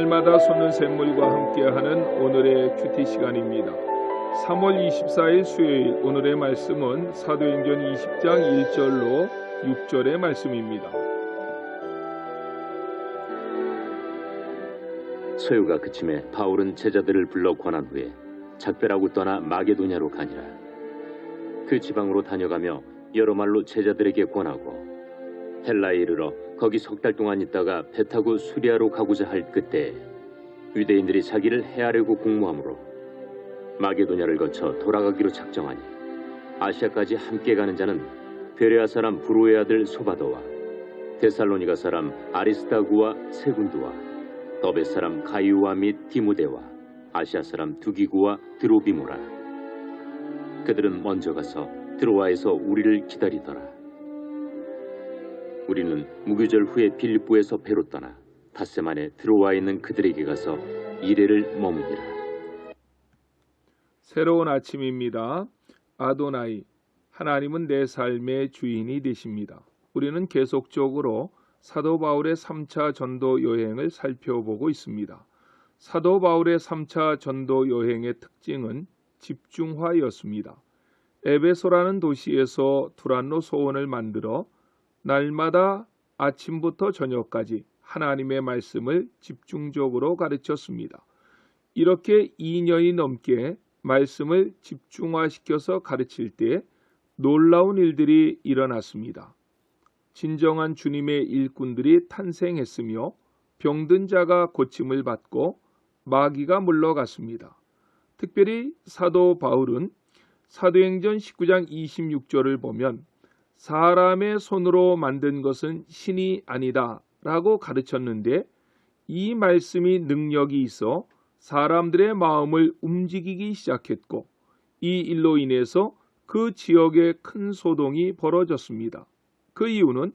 날마다 솟는 샘물과 함께하는 오늘의 큐티 시간입니다. 3월 24일 수요일 오늘의 말씀은 사도행전 20장 1절로 6절의 말씀입니다. 소요가 그침에 바울은 제자들을 불러 권한 후에 작별하고 떠나 마게도냐로 가니라. 그 지방으로 다녀가며 여러 말로 제자들에게 권하고 헬라에 이르러 거기 석 달 동안 있다가 배 타고 수리아로 가고자 할 그때 유대인들이 자기를 해하려고 공모하므로 마게도냐를 거쳐 돌아가기로 작정하니 아시아까지 함께 가는 자는 베레아 사람 브로의 아들 소바더와 데살로니가 사람 아리스다구와 세군두와 더베 사람 가이우와 및 디모데와 아시아 사람 두기구와 드로비모라. 그들은 먼저 가서 드로아에서 우리를 기다리더라. 우리는 무교절 후에 빌립보에서 배로 떠나 닷새 만에 드로아에 있는 그들에게 가서 이레를 머무니라. 새로운 아침입니다. 아도나이, 하나님은 내 삶의 주인이 되십니다. 우리는 계속적으로 사도 바울의 3차 전도 여행을 살펴보고 있습니다. 사도 바울의 3차 전도 여행의 특징은 집중화였습니다. 에베소라는 도시에서 두란노 소원을 만들어 날마다 아침부터 저녁까지 하나님의 말씀을 집중적으로 가르쳤습니다. 이렇게 2년이 넘게 말씀을 집중화시켜서 가르칠 때 놀라운 일들이 일어났습니다. 진정한 주님의 일꾼들이 탄생했으며 병든 자가 고침을 받고 마귀가 물러갔습니다. 특별히 사도 바울은 사도행전 19장 26절을 보면 사람의 손으로 만든 것은 신이 아니다 라고 가르쳤는데 이 말씀이 능력이 있어 사람들의 마음을 움직이기 시작했고 이 일로 인해서 그 지역에 큰 소동이 벌어졌습니다. 그 이유는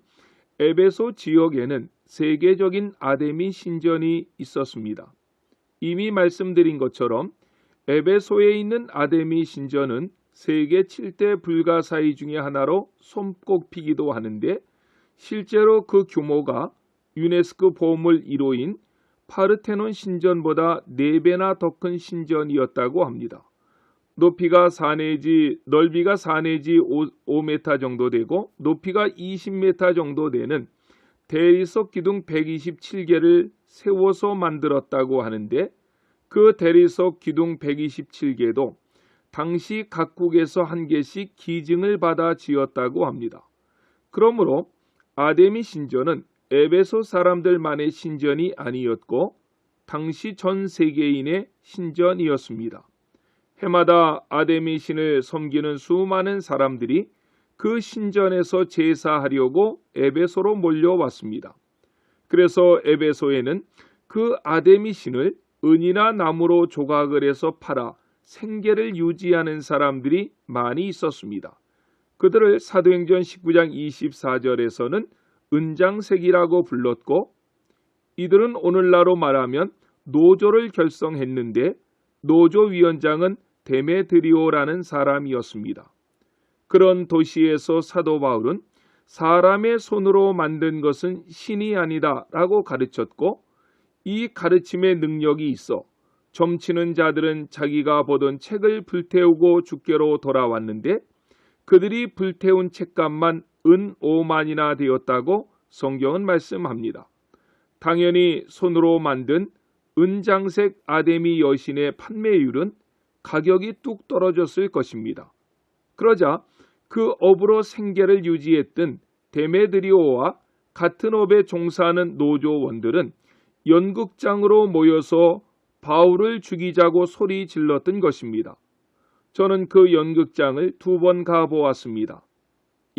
에베소 지역에는 세계적인 아데미 신전이 있었습니다. 이미 말씀드린 것처럼 에베소에 있는 아데미 신전은 세계 7대 불가사의 중에 하나로 손꼽히기도 하는데 실제로 그 규모가 유네스코 보물 1호인 파르테논 신전보다 4배나 더 큰 신전이었다고 합니다. 넓이가 4 내지 5m 정도 되고 높이가 20m 정도 되는 대리석 기둥 127개를 세워서 만들었다고 하는데 그 대리석 기둥 127개도 당시 각국에서 한 개씩 기증을 받아 지었다고 합니다. 그러므로 아데미 신전은 에베소 사람들만의 신전이 아니었고 당시 전 세계인의 신전이었습니다. 해마다 아데미 신을 섬기는 수많은 사람들이 그 신전에서 제사하려고 에베소로 몰려왔습니다. 그래서 에베소에는 그 아데미 신을 은이나 나무로 조각을 해서 팔아 생계를 유지하는 사람들이 많이 있었습니다. 그들을 사도행전 19장 24절에서는 은장색이라고 불렀고 이들은 오늘날로 말하면 노조를 결성했는데 노조위원장은 데메드리오라는 사람이었습니다. 그런 도시에서 사도 바울은 사람의 손으로 만든 것은 신이 아니다 라고 가르쳤고 이 가르침의 능력이 있어 점치는 자들은 자기가 보던 책을 불태우고 주께로 돌아왔는데 그들이 불태운 책값만 은 5만이나 되었다고 성경은 말씀합니다. 당연히 손으로 만든 은장색 아데미 여신의 판매율은 가격이 뚝 떨어졌을 것입니다. 그러자 그 업으로 생계를 유지했던 데메드리오와 같은 업에 종사하는 노조원들은 연극장으로 모여서 바울을 죽이자고 소리 질렀던 것입니다. 저는 그 연극장을 2번 가보았습니다.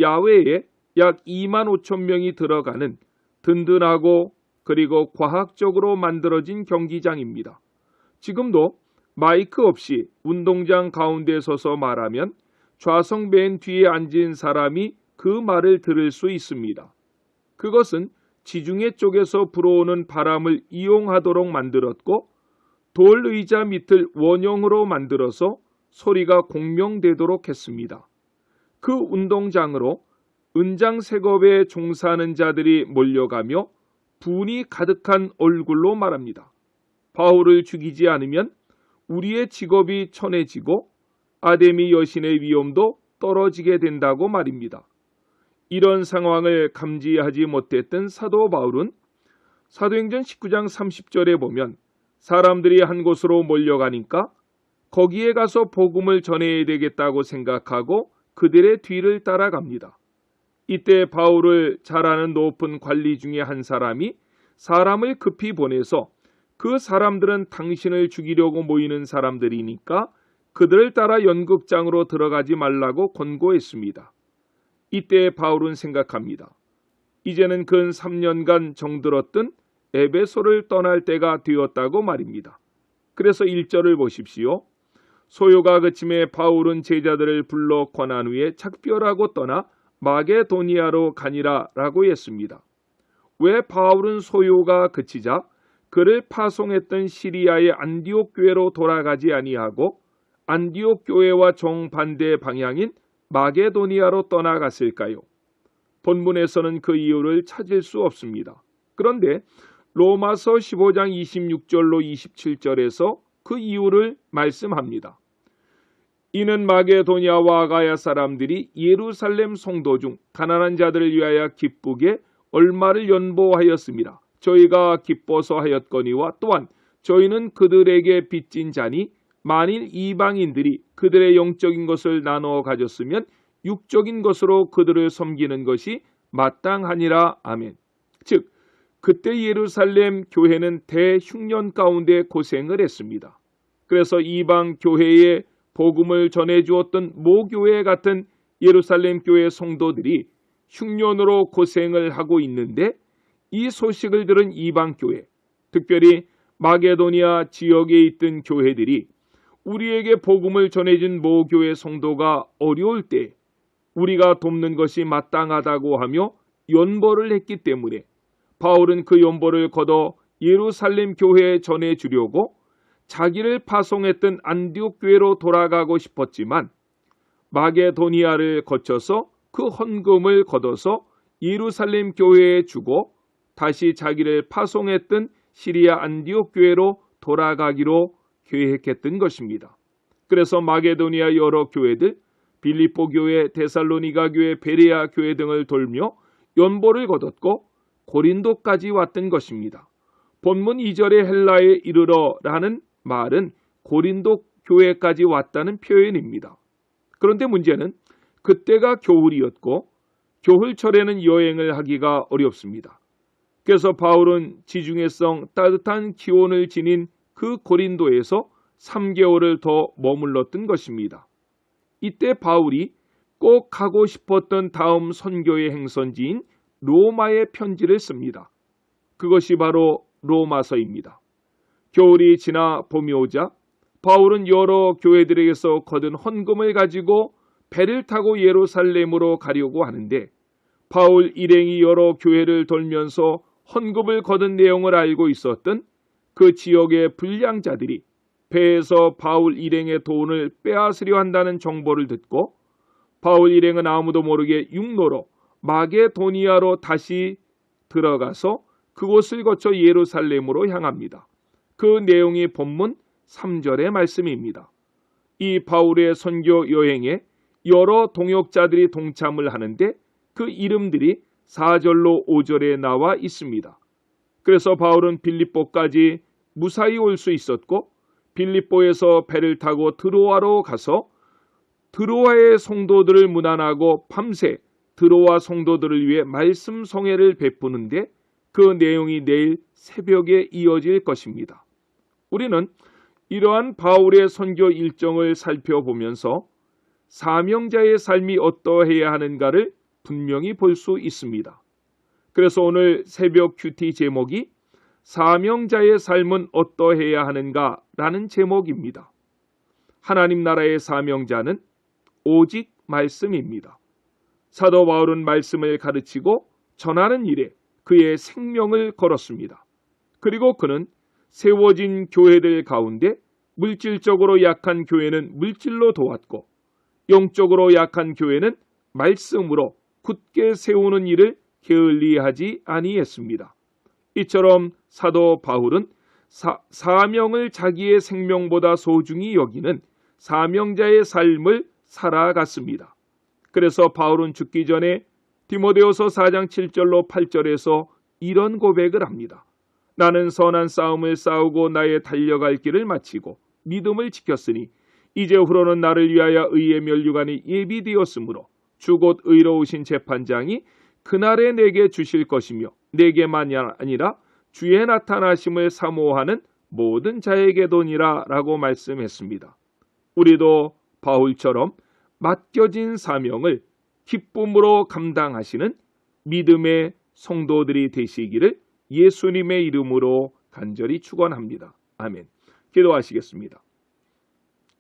야외에 약 2만 5천 명이 들어가는 든든하고 그리고 과학적으로 만들어진 경기장입니다. 지금도 마이크 없이 운동장 가운데 서서 말하면 좌석 맨 뒤에 앉은 사람이 그 말을 들을 수 있습니다. 그것은 지중해 쪽에서 불어오는 바람을 이용하도록 만들었고 돌 의자 밑을 원형으로 만들어서 소리가 공명되도록 했습니다. 그 운동장으로 은장색업에 종사하는 자들이 몰려가며 분이 가득한 얼굴로 말합니다. 바울을 죽이지 않으면 우리의 직업이 천해지고 아데미 여신의 위엄도 떨어지게 된다고 말입니다. 이런 상황을 감지하지 못했던 사도 바울은 사도행전 19장 30절에 보면 사람들이 한 곳으로 몰려가니까 거기에 가서 복음을 전해야 되겠다고 생각하고 그들의 뒤를 따라갑니다. 이때 바울을 잘 아는 높은 관리 중에 한 사람이 사람을 급히 보내서 그 사람들은 당신을 죽이려고 모이는 사람들이니까 그들을 따라 연극장으로 들어가지 말라고 권고했습니다. 이때 바울은 생각합니다. 이제는 근 3년간 정들었던 에베소를 떠날 때가 되었다고 말입니다. 그래서 1절을 보십시오. 소요가 그침에 바울은 제자들을 불러 권한 후에 작별하고 떠나 마게도니아로 가니라 라고 했습니다. 왜 바울은 소요가 그치자 그를 파송했던 시리아의 안디옥 교회로 돌아가지 아니하고 안디옥 교회와 정반대 방향인 마게도니아로 떠나갔을까요? 본문에서는 그 이유를 찾을 수 없습니다. 그런데 로마서 15장 26절로 27절에서 그 이유를 말씀합니다. 이는 마게도니아와 아가야 사람들이 예루살렘 성도 중 가난한 자들을 위하여 기쁘게 얼마를 연보하였습니다. 저희가 기뻐서 하였거니와 또한 저희는 그들에게 빚진 자니 만일 이방인들이 그들의 영적인 것을 나누어 가졌으면 육적인 것으로 그들을 섬기는 것이 마땅하니라. 아멘. 즉 그때 예루살렘 교회는 대흉년 가운데 고생을 했습니다. 그래서 이방 교회에 복음을 전해주었던 모교회 같은 예루살렘 교회 성도들이 흉년으로 고생을 하고 있는데 이 소식을 들은 이방 교회, 특별히 마게도니아 지역에 있던 교회들이 우리에게 복음을 전해준 모교회 성도가 어려울 때 우리가 돕는 것이 마땅하다고 하며 연보를 했기 때문에 바울은 그 연보를 걷어 예루살렘 교회에 전해주려고 자기를 파송했던 안디옥 교회로 돌아가고 싶었지만 마게도니아를 거쳐서 그 헌금을 걷어서 예루살렘 교회에 주고 다시 자기를 파송했던 시리아 안디옥 교회로 돌아가기로 계획했던 것입니다. 그래서 마게도니아 여러 교회들, 빌립보 교회, 데살로니가 교회, 베레아 교회 등을 돌며 연보를 거뒀고 고린도까지 왔던 것입니다. 본문 2절에 헬라에 이르러라는 말은 고린도 교회까지 왔다는 표현입니다. 그런데 문제는 그때가 겨울이었고 겨울철에는 여행을 하기가 어렵습니다. 그래서 바울은 지중해성 따뜻한 기온을 지닌 그 고린도에서 3개월을 더 머물렀던 것입니다. 이때 바울이 꼭 가고 싶었던 다음 선교의 행선지인 로마에 편지를 씁니다. 그것이 바로 로마서입니다. 겨울이 지나 봄이 오자 바울은 여러 교회들에게서 거둔 헌금을 가지고 배를 타고 예루살렘으로 가려고 하는데 바울 일행이 여러 교회를 돌면서 헌금을 거둔 내용을 알고 있었던 그 지역의 불량자들이 배에서 바울 일행의 돈을 빼앗으려 한다는 정보를 듣고 바울 일행은 아무도 모르게 육로로 마게도니아로 다시 들어가서 그곳을 거쳐 예루살렘으로 향합니다. 그 내용이 본문 3절의 말씀입니다. 이 바울의 선교 여행에 여러 동역자들이 동참을 하는데 그 이름들이 4절로 5절에 나와 있습니다. 그래서 바울은 빌립보까지 무사히 올 수 있었고 빌립보에서 배를 타고 드로아로 가서 드로아의 성도들을 문안하고 밤새 드로아 성도들을 위해 말씀 성회를 베푸는데 그 내용이 내일 새벽에 이어질 것입니다. 우리는 이러한 바울의 선교 일정을 살펴보면서 사명자의 삶이 어떠해야 하는가를 분명히 볼 수 있습니다. 그래서 오늘 새벽 큐티 제목이 사명자의 삶은 어떠해야 하는가 라는 제목입니다. 하나님 나라의 사명자는 오직 말씀입니다. 사도 바울은 말씀을 가르치고 전하는 일에 그의 생명을 걸었습니다. 그리고 그는 세워진 교회들 가운데 물질적으로 약한 교회는 물질로 도왔고 영적으로 약한 교회는 말씀으로 굳게 세우는 일을 게을리하지 아니했습니다. 이처럼 사도 바울은 사명을 자기의 생명보다 소중히 여기는 사명자의 삶을 살아갔습니다. 그래서 바울은 죽기 전에 디모데후서 4장 7절로 8절에서 이런 고백을 합니다. 나는 선한 싸움을 싸우고 나의 달려갈 길을 마치고 믿음을 지켰으니 이제후로는 나를 위하여 의의 면류관이 예비되었으므로 주 곧 의로우신 재판장이 그날에 내게 주실 것이며 내게만 아니라 주의 나타나심을 사모하는 모든 자에게도니라 라고 말씀했습니다. 우리도 바울처럼 맡겨진 사명을 기쁨으로 감당하시는 믿음의 성도들이 되시기를 예수님의 이름으로 간절히 축원합니다. 아멘. 기도하시겠습니다.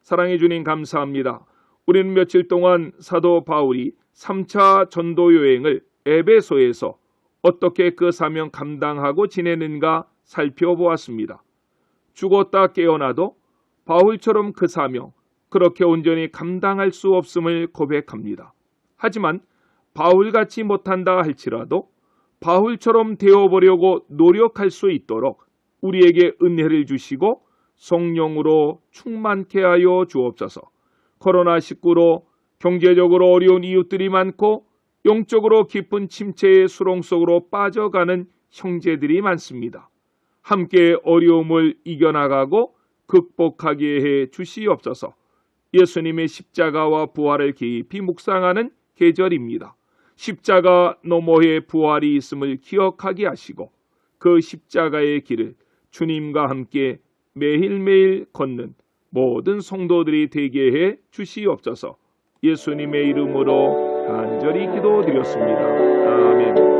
사랑해 주님 감사합니다. 우리는 며칠 동안 사도 바울이 3차 전도 여행을 에베소에서 어떻게 그 사명 감당하고 지내는가 살펴보았습니다. 죽었다 깨어나도 바울처럼 그 사명 그렇게 온전히 감당할 수 없음을 고백합니다. 하지만 바울같이 못한다 할지라도 바울처럼 되어보려고 노력할 수 있도록 우리에게 은혜를 주시고 성령으로 충만케 하여 주옵소서. 코로나19로 경제적으로 어려운 이웃들이 많고 영적으로 깊은 침체의 수렁 속으로 빠져가는 형제들이 많습니다. 함께 어려움을 이겨나가고 극복하게 해 주시옵소서. 예수님의 십자가와 부활을 깊이 묵상하는 계절입니다. 십자가 너머에 부활이 있음을 기억하게 하시고 그 십자가의 길을 주님과 함께 매일매일 걷는 모든 성도들이 되게 해 주시옵소서. 예수님의 이름으로 간절히 기도드렸습니다. 아멘.